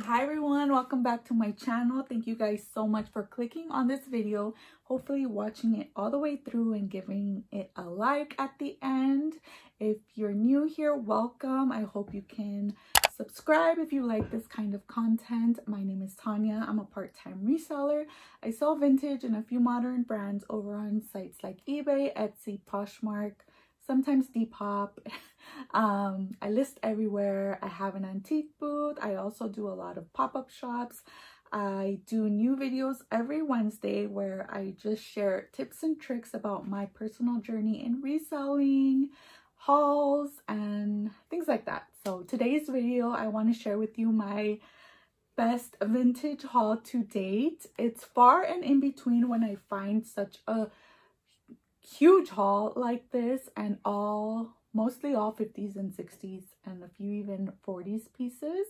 Hi everyone, welcome back to my channel. Thank you guys so much for clicking on this video, hopefully watching it all the way through and giving it a like at the end. If you're new here, welcome. I hope you can subscribe if you like this kind of content. My name is Tanya. I'm a part-time reseller. I sell vintage and a few modern brands over on sites like eBay, Etsy, Poshmark, sometimes Depop. I list everywhere. I have an antique booth. I also do a lot of pop-up shops. I do new videos every Wednesday where I just share tips and tricks about my personal journey in reselling, hauls, and things like that. So today's video, I want to share with you my best vintage haul to date. It's far and in between when I find such a huge haul like this, and mostly all 50s and 60s and a few even 40s pieces.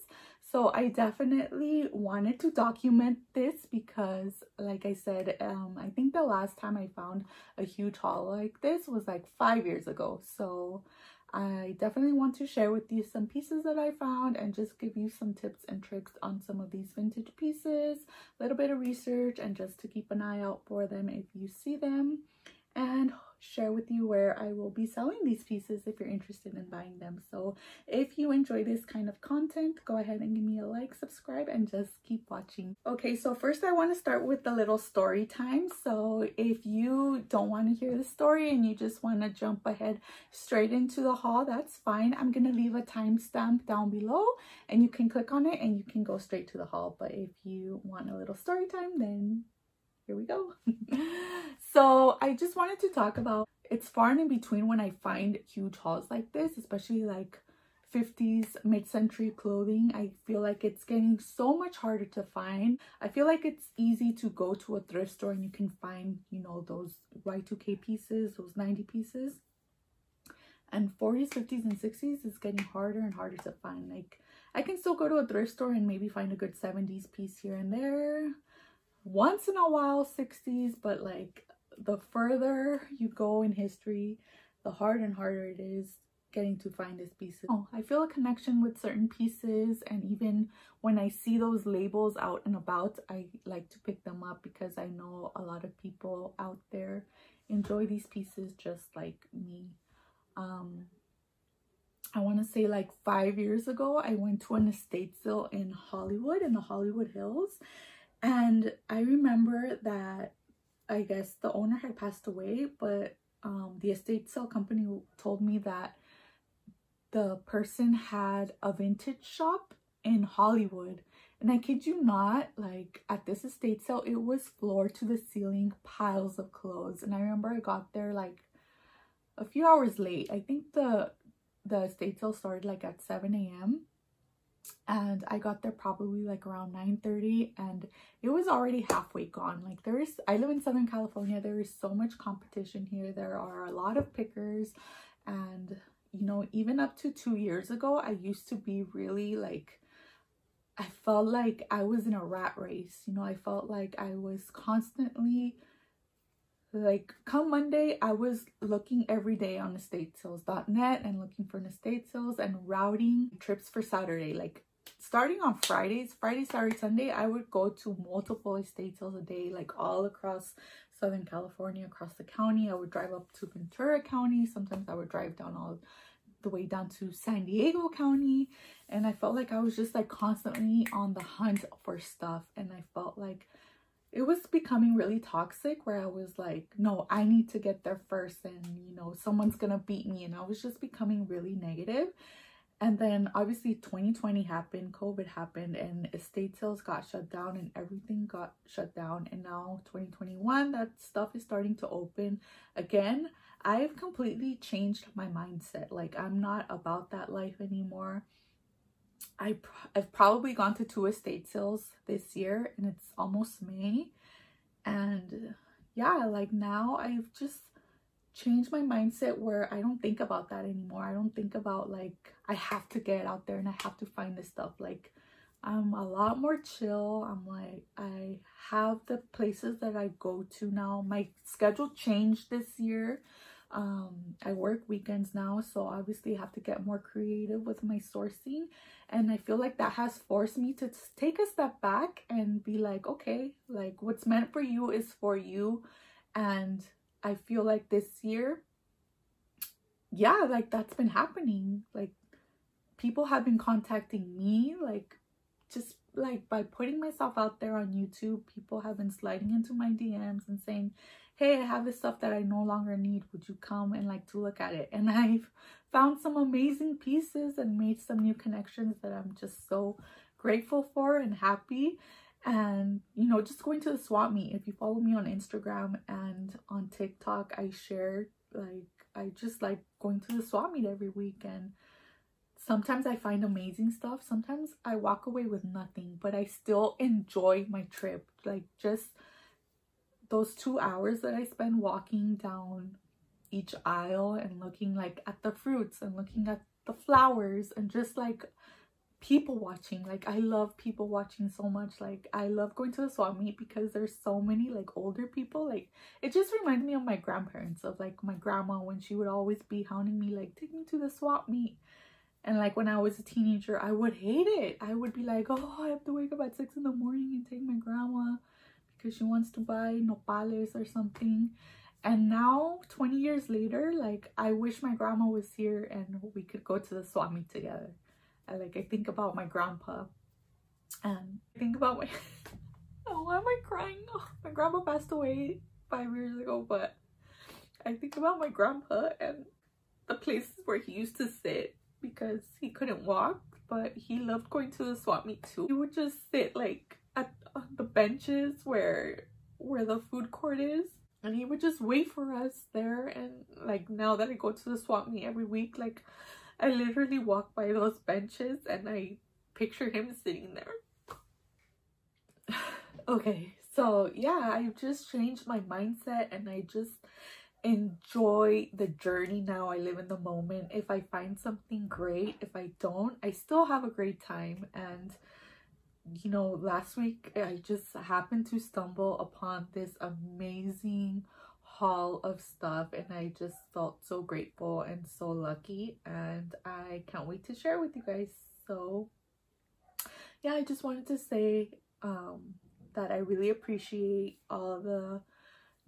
So I definitely wanted to document this because, like I said, I think the last time I found a huge haul like this was like 5 years ago. So I definitely want to share with you some pieces that I found and just give you some tips and tricks on some of these vintage pieces, a little bit of research, and just to keep an eye out for them if you see them, and share with you where I will be selling these pieces if you're interested in buying them. So if you enjoy this kind of content, go ahead and give me a like, subscribe, and just keep watching. Okay, so first I want to start with the little story time. So if you don't want to hear the story and you just want to jump ahead straight into the haul, that's fine. I'm going to leave a timestamp down below and you can click on it and you can go straight to the haul. But if you want a little story time, then here we go. So I just wanted to talk about, it's far and in between when I find huge hauls like this, especially like 50s mid-century clothing. I feel like it's getting so much harder to find. I feel like it's easy to go to a thrift store and you can find, you know, those Y2K pieces, those 90 pieces. And 40s, 50s, and 60s is getting harder and harder to find. Like, I can still go to a thrift store and maybe find a good 70s piece here and there. Once in a while 60s, but like the further you go in history, the harder and harder it is getting to find these pieces. Oh, I feel a connection with certain pieces, and even when I see those labels out and about, I like to pick them up because I know a lot of people out there enjoy these pieces just like me. I want to say like 5 years ago, I went to an estate sale in Hollywood, in the Hollywood Hills. And I remember that I guess the owner had passed away, but the estate sale company told me that the person had a vintage shop in Hollywood. And I kid you not, like at this estate sale, it was floor to the ceiling piles of clothes. And I remember I got there like a few hours late. I think the estate sale started like at 7 a.m. and I got there probably like around 9:30, and it was already halfway gone. Like I live in Southern California. There is so much competition here. There are a lot of pickers, and you know, even up to 2 years ago, I used to be really like, I felt like I was in a rat race. You know, I felt like I was constantly, like, come Monday, I was looking every day on estatesales.net and looking for an estate sales and routing trips for Saturday. Like starting on Friday, Saturday, Sunday, I would go to multiple estate sales a day, like all across Southern California, across the county. I would drive up to Ventura County. Sometimes I would drive down all the way down to San Diego County. And I felt like I was just like constantly on the hunt for stuff. And I felt like it was becoming really toxic, where I was like, no, I need to get there first, and you know, someone's gonna beat me. And I was just becoming really negative. And then obviously 2020 happened, COVID happened, and estate sales got shut down and everything got shut down. And now 2021, that stuff is starting to open again. I've completely changed my mindset. Like, I'm not about that life anymore. I've probably gone to 2 estate sales this year, and it's almost May. And yeah, like now I've just changed my mindset where I don't think about that anymore. I don't think about like I have to get out there and I have to find this stuff. Like, I'm a lot more chill. I'm like, I have the places that I go to now. My schedule changed this year, I work weekends now, so obviously I have to get more creative with my sourcing, and I feel like that has forced me to take a step back and be like, okay, like what's meant for you is for you. And I feel like this year, yeah, like that's been happening. Like people have been contacting me, like just like by putting myself out there on YouTube, people have been sliding into my DMs and saying, hey, I have this stuff that I no longer need, would you come and like to look at it? And I've found some amazing pieces and made some new connections that I'm just so grateful for and happy. And you know, just going to the swap meet, if you follow me on Instagram and on TikTok, I share like I just like going to the swap meet every week, and sometimes I find amazing stuff, sometimes I walk away with nothing, but I still enjoy my trip. Like just those 2 hours that I spend walking down each aisle and looking like at the fruits and looking at the flowers and just like people watching. Like I love people watching so much. Like I love going to the swap meet because there's so many like older people. Like it just reminds me of my grandparents, of like my grandma, when she would always be hounding me like, take me to the swap meet. And like when I was a teenager, I would hate it. I would be like, oh, I have to wake up at 6 in the morning and take my grandma because she wants to buy nopales or something. And now 20 years later, like I wish my grandma was here and we could go to the swap meet together. I think about my grandpa and I think about my oh, why am I crying? Oh, my grandpa passed away 5 years ago, but I think about my grandpa and the places where he used to sit because he couldn't walk, but he loved going to the swap meet too. He would just sit like at the benches where the food court is, and he would just wait for us there. And like now that I go to the swap meet every week, like I literally walk by those benches and I picture him sitting there. Okay, so yeah, I've just changed my mindset and I just enjoy the journey now. I live in the moment. If I find something great, if I don't, I still have a great time. And you know, last week I just happened to stumble upon this amazing haul of stuff and I just felt so grateful and so lucky, and I can't wait to share with you guys. So yeah, I just wanted to say that I really appreciate all the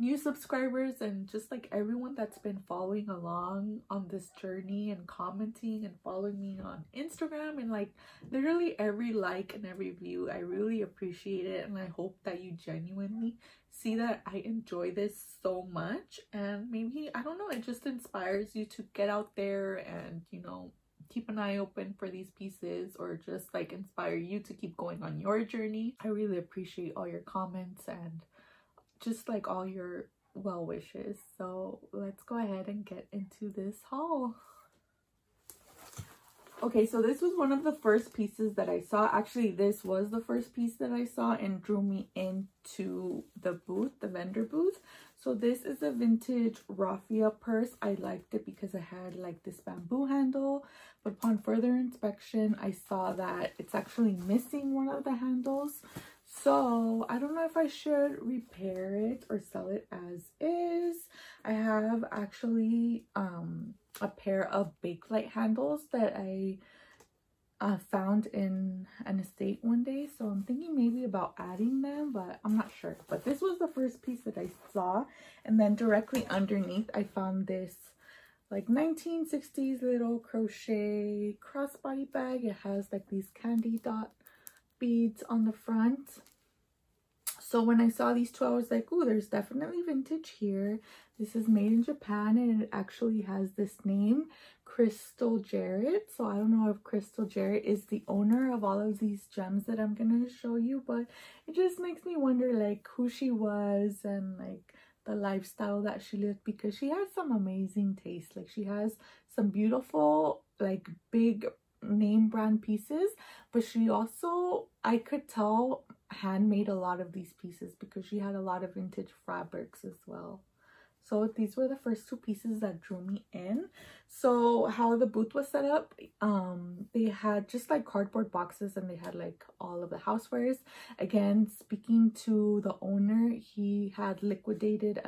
new subscribers and just like everyone that's been following along on this journey and commenting and following me on Instagram, and like literally every like and every view. I really appreciate it, and I hope that you genuinely see that I enjoy this so much, and maybe, I don't know, it just inspires you to get out there and, you know, keep an eye open for these pieces, or just like inspire you to keep going on your journey. I really appreciate all your comments and just like all your well wishes. So let's go ahead and get into this haul. Okay, so this was one of the first pieces that I saw. Actually, this was the first piece that I saw and drew me into the booth, the vendor booth. So this is a vintage raffia purse. I liked it because it had like this bamboo handle, but upon further inspection, I saw that it's actually missing one of the handles. So I don't know if I should repair it or sell it as is. I have actually a pair of Bakelite handles that I found in an estate one day, so I'm thinking maybe about adding them, but I'm not sure. But this was the first piece that I saw, and then directly underneath I found this like 1960s little crochet crossbody bag. It has like these candy dot beads on the front. So when I saw these two, I was like, oh, there's definitely vintage here. This is made in Japan, and it actually has this name, Crystal Jarrett. So I don't know if Crystal Jarrett is the owner of all of these gems that I'm going to show you, but it just makes me wonder like who she was and like the lifestyle that she lived, because she has some amazing taste. Like she has some beautiful like big name brand pieces, but she also, I could tell, handmade a lot of these pieces because she had a lot of vintage fabrics as well. So these were the first two pieces that drew me in. So how the booth was set up, they had just like cardboard boxes, and they had like all of the housewares. Again, speaking to the owner, he had liquidated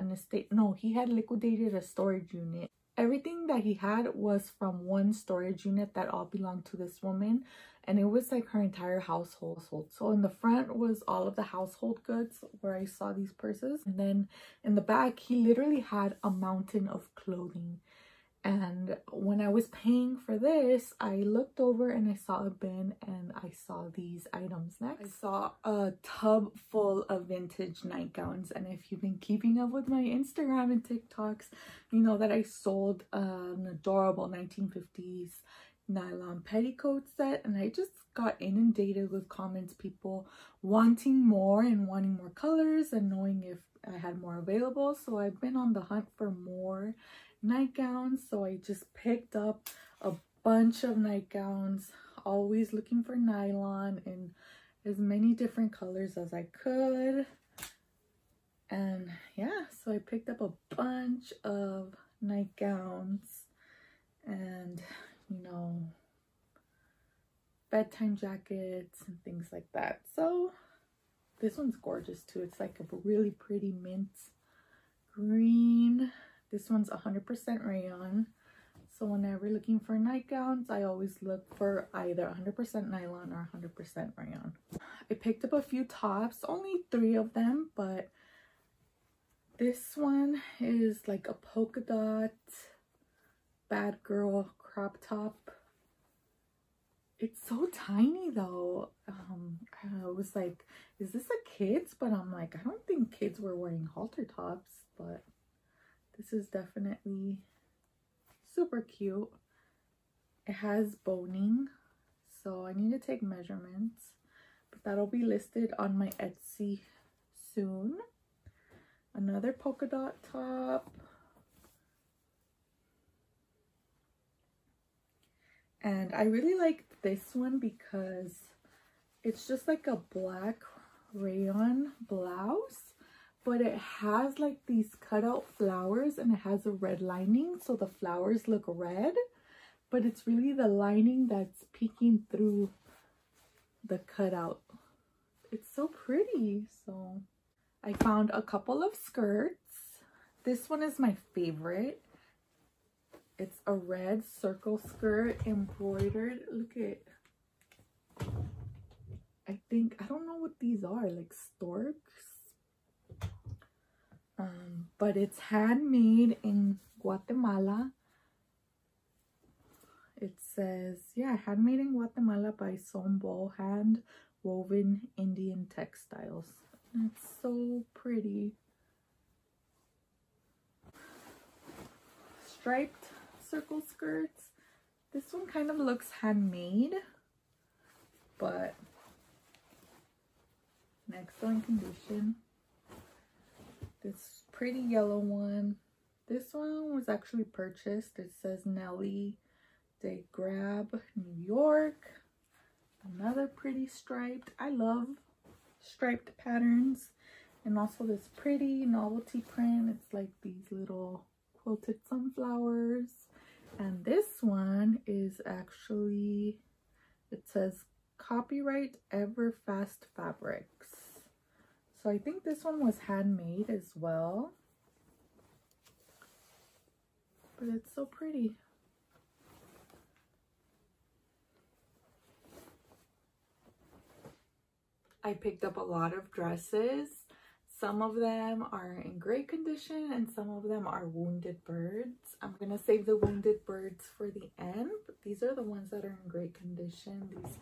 he had liquidated a storage unit. Everything that he had was from one storage unit that all belonged to this woman, and it was like her entire household. So in the front was all of the household goods where I saw these purses, and then in the back he literally had a mountain of clothing. And when I was paying for this, I looked over and I saw a bin, and I saw these items next. I saw a tub full of vintage nightgowns, and if you've been keeping up with my Instagram and TikToks, you know that I sold an adorable 1950s nylon petticoat set, and I just got inundated with comments, people wanting more and wanting more colors and knowing if I had more available. So I've been on the hunt for more nightgowns, so I just picked up a bunch of nightgowns, always looking for nylon in as many different colors as I could. And yeah, so I picked up a bunch of nightgowns and, you know, bedtime jackets and things like that. So this one's gorgeous too. It's like a really pretty mint green. This one's 100% rayon. So whenever looking for nightgowns, I always look for either 100% nylon or 100% rayon. I picked up a few tops, only 3 of them, but this one is like a polka dot bad girl crop top. It's so tiny though. I was like, is this a kid's? But I'm like, I don't think kids were wearing halter tops, but this is definitely super cute. It has boning, so I need to take measurements, but that'll be listed on my Etsy soon. Another polka dot top. And I really like this one because it's just like a black rayon blouse, but it has like these cutout flowers, and it has a red lining, so the flowers look red, but it's really the lining that's peeking through the cutout. It's so pretty. So I found a couple of skirts. This one is my favorite. It's a red circle skirt embroidered. Look at, I don't know what these are, like storks. But it's handmade in Guatemala. It says, yeah, handmade in Guatemala by Sombo, hand woven Indian textiles. And it's so pretty. Striped circle skirts. This one kind of looks handmade, but in excellent condition. This pretty yellow one. This one was actually purchased. It says Nelly de Grab, New York. Another pretty striped. I love striped patterns. And also this pretty novelty print. It's like these little quilted sunflowers. And this one is actually, it says copyright Everfast Fabrics. So I think this one was handmade as well. But it's so pretty. I picked up a lot of dresses. Some of them are in great condition and some of them are wounded birds. I'm gonna save the wounded birds for the end, but these are the ones that are in great condition. These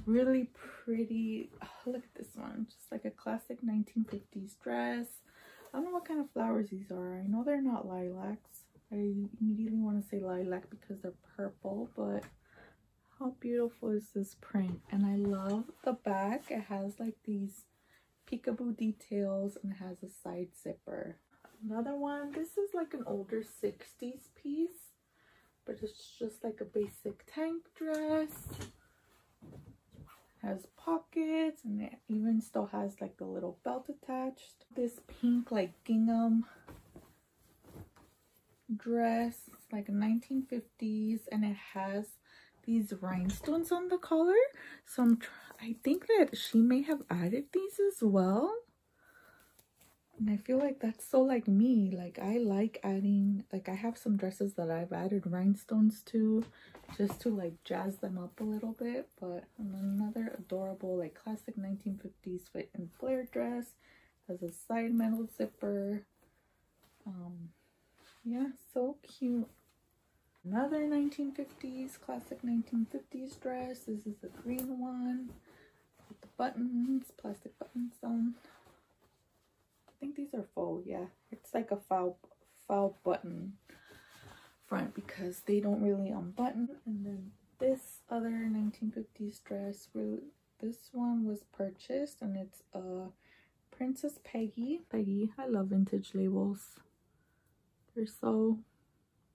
really pretty, oh, look at this one, just like a classic 1950s dress. I don't know what kind of flowers these are. I know they're not lilacs. I immediately want to say lilac because they're purple, but how beautiful is this print? And I love the back. It has like these peekaboo details and it has a side zipper. Another one, this is like an older 60s piece, but it's just like a basic tank dress. It has pockets and it even still has like the little belt attached. This pink like gingham dress, like 1950s, and it has these rhinestones on the collar. So I think that she may have added these as well. And I feel like that's so like me. Like I like adding, like I have some dresses that I've added rhinestones to just to like jazz them up a little bit. But another adorable like classic 1950s fit and flare dress. Has a side metal zipper. Yeah, so cute. Another 1950s, classic 1950s dress. This is the green one with the buttons, plastic buttons on. I think these are faux. Yeah, it's like a faux button front because they don't really unbutton. And then this other 1950s dress, this one was purchased, and it's a Princess Peggy. I love vintage labels. They're so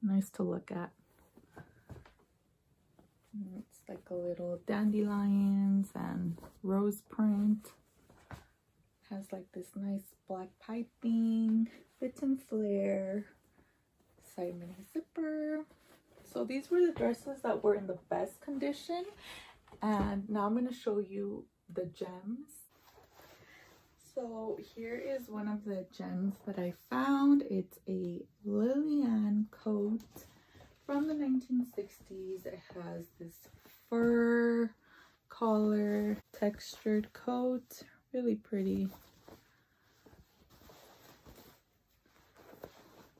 nice to look at. And it's like a little dandelions and rose print. Has like this nice black piping, fit and flare, side mini zipper. So these were the dresses that were in the best condition, and now I'm going to show you the gems. So here is one of the gems that I found. It's a Lillian coat from the 1960s. It has this fur collar textured coat, really pretty.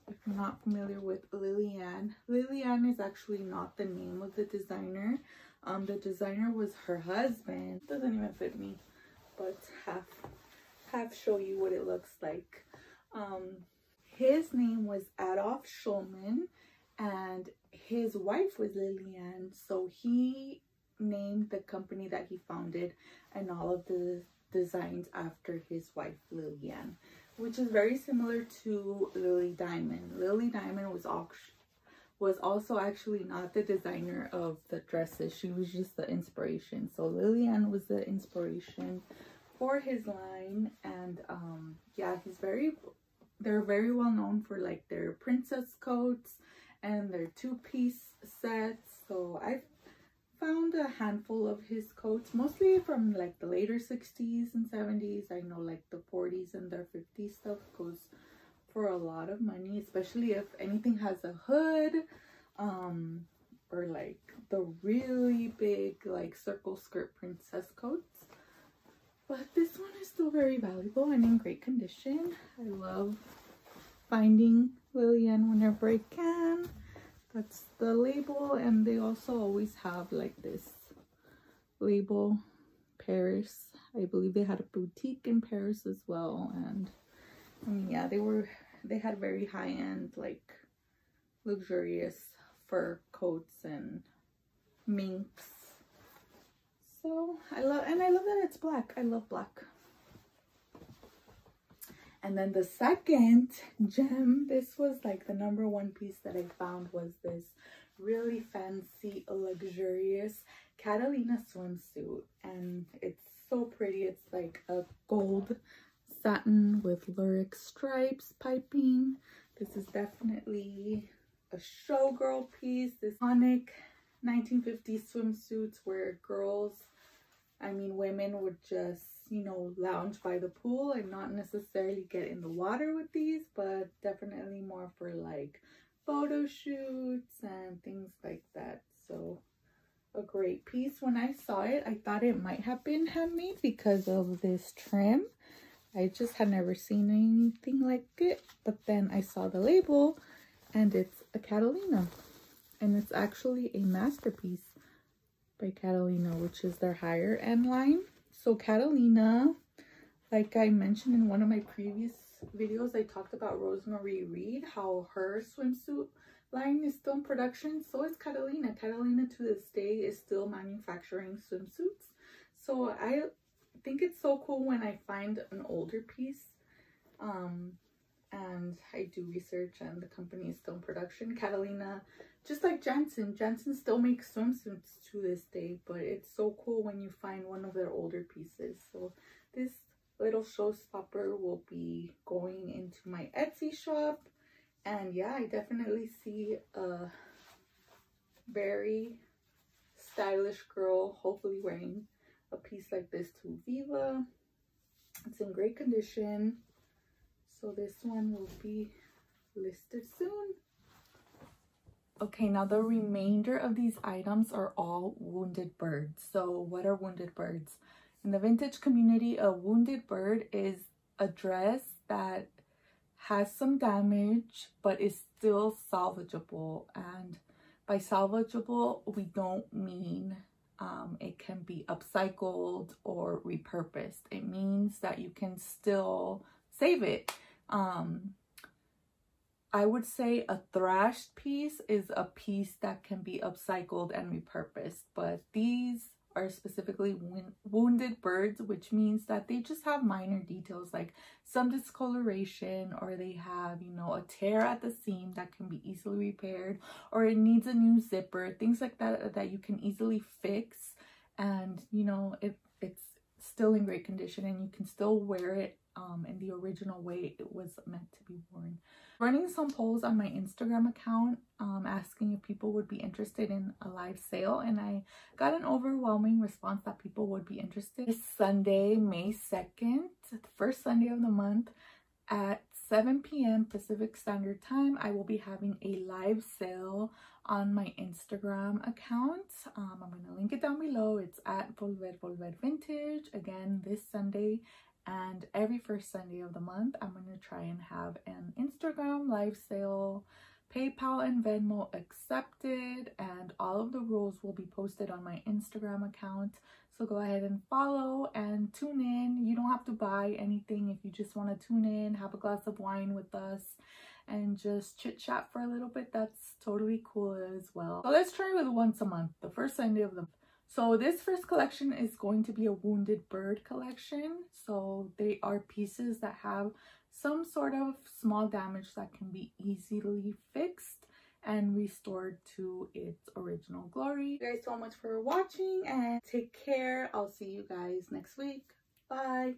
If you're not familiar with Lillian is actually not the name of the designer. The designer was her husband. Doesn't even fit me, but half show you what it looks like. His name was Adolf Schulman, and his wife was Lillian, so he named the company that he founded and all of the designs after his wife Lillian, which is very similar to Lily Diamond. Lily Diamond was also actually not the designer of the dresses. She was just the inspiration. So Lillian was the inspiration for his line. And yeah, they're very well known for like their princess coats and their two-piece sets. So I've found a handful of his coats, mostly from like the later 60s and 70s. I know like the 40s and their 50s stuff goes for a lot of money, especially if anything has a hood, or like the really big like circle skirt princess coats. But this one is still very valuable and in great condition. I love finding Lillian whenever I can. That's the label, and they also always have like this label, Paris. I believe they had a boutique in Paris as well. And I mean, yeah, they had very high-end, like luxurious fur coats and minks. So I love that it's black. I love black. And then the second gem, this was like the #1 piece that I found, was this really fancy, luxurious Catalina swimsuit. And it's so pretty. It's like a gold satin with lyric stripes piping. This is definitely a showgirl piece. This iconic 1950s swimsuits where girls, I mean women, would just, you know, lounge by the pool and not necessarily get in the water with these, but definitely more for like photo shoots and things like that. So a great piece. When I saw it, I thought it might have been handmade because of this trim. I just had never seen anything like it, but then I saw the label and it's a Catalina, and it's actually a masterpiece by Catalina, which is their higher end line. So Catalina, like I mentioned in one of my previous videos, I talked about Rosemary Reed, how her swimsuit line is still in production. So is Catalina. Catalina to this day is still manufacturing swimsuits. So I think it's so cool when I find an older piece, and I do research and the company is still in production. Catalina, just like Jansen still makes swimsuits to this day, but it's so cool when you find one of their older pieces. So this little showstopper will be going into my Etsy shop, And yeah, I definitely see a very stylish girl hopefully wearing a piece like this to Viva. It's in great condition, so this one will be listed soon. Okay, now the remainder of these items are all wounded birds. So what are wounded birds? In the vintage community, a wounded bird is a dress that has some damage but is still salvageable. And by salvageable, we don't mean it can be upcycled or repurposed. It means that you can still save it. I would say a thrashed piece is a piece that can be upcycled and repurposed, but these are specifically wounded birds, which means that they just have minor details like some discoloration, or they have, you know, a tear at the seam that can be easily repaired, or it needs a new zipper, things like that that you can easily fix. And you know, it's still in great condition and you can still wear it in the original way it was meant to be worn. Running some polls on my Instagram account asking if people would be interested in a live sale, and I got an overwhelming response that people would be interested. This Sunday, May 2nd, the first Sunday of the month at 7 p.m. Pacific Standard Time, I will be having a live sale on my Instagram account. I'm going to link it down below. It's at Volver Vintage. Again, this Sunday and every first Sunday of the month, I'm going to try and have an Instagram live sale, PayPal and Venmo accepted, and all of the rules will be posted on my Instagram account. So go ahead and follow and tune in. You don't have to buy anything. If you just want to tune in, have a glass of wine with us, and just chit chat for a little bit, that's totally cool as well. So let's try with once a month, the first Sunday of the month. So this first collection is going to be a wounded bird collection. So they are pieces that have some sort of small damage that can be easily fixed and restored to its original glory. Thank you guys so much for watching and take care. I'll see you guys next week. Bye.